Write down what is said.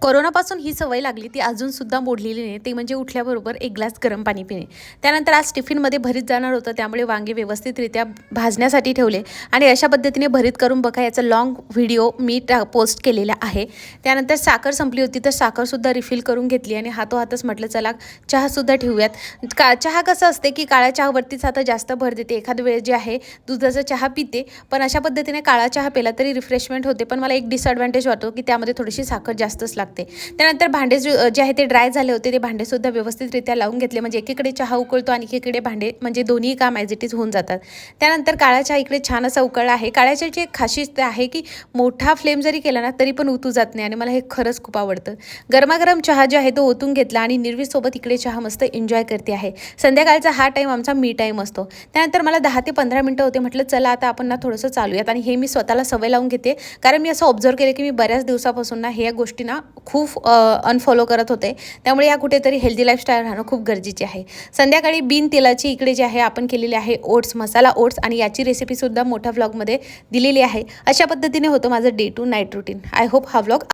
कोरोनापासून ही सवय लागली ती अजूनसुद्धा मोडलेली नाही. ते म्हणजे उठल्याबरोबर एक ग्लास गरम पाणी पिणे. त्यानंतर आज टिफिनमध्ये भरीत जाणार होतं, त्यामुळे वांगे व्यवस्थितरित्या भाजण्यासाठी ठेवले आणि अशा पद्धतीने भरीत करून बघा याचा लाँग व्हिडिओ मी पोस्ट केलेला आहे. त्यानंतर साखर संपली होती तर साखरसुद्धा रिफिल करून घेतली आणि हातोहातच म्हटलं चला चहासुद्धा ठेवूयात. चहा कसं असते की काळ्या चहावरतीच आता जास्त भर देते. एखाद्या वेळेस जे आहे दुधाचा चहा पिते, पण अशा पद्धतीने काळा चहा पिला तरी रिफ्रेशमेंट होते. पण मला एक डिसएडव्हान्टेज वाटतो की त्यामध्ये थोडीशी साखर जास्तच लागते. त्यानंतर भांडे जे आहे ते ड्राय झाले होते, ते भांडे सुद्धा व्यवस्थितरित्या लावून घेतले. म्हणजे एकीकडे चहा उकळतो आणि एकीकडे भांडे, म्हणजे दोन्ही काम ॲज इट इज होऊन जातात. त्यानंतर काळा चहा इकडे छान असा उकळला आहे. काळ्या चहाची एक खासियत आहे की मोठा फ्लेम जरी केला ना तरी पण उतू जात नाही आणि मला हे खरंच खूप आवडतं. गरमागरम चहा जो आहे तो ओतून घेतला आणि निर्वीसोबत इकडे चहा मस्त एन्जॉय करते आहे. संध्याकाळचा हा टाईम आमचा मी टाईम असतो. त्यानंतर मला 10 ते 15 मिनटं होते. म्हटलं चला आता आपण ना थोडंसं चालूयात आणि हे मी स्वतःला सवय लावून घेते. कारण मी असं ऑब्झर्व केलं की मी बऱ्याच दिवसापासून ना ह्या गोष्टी ना खूप अनफॉलो करत होते. त्यामुळे या कुठेतरी हेल्दी लाईफस्टाईल राहणं खूप गरजेचे आहे. संध्याकाळी बिन तेलाची इकडे जे आहे आपण केलेली आहे ओट्स, मसाला ओट्स, आणि याची रेसिपीसुद्धा मोठ्या व्लॉगमध्ये दिलेली आहे. अशा पद्धतीने होतं माझं day to night routine. I hope हा व्लॉग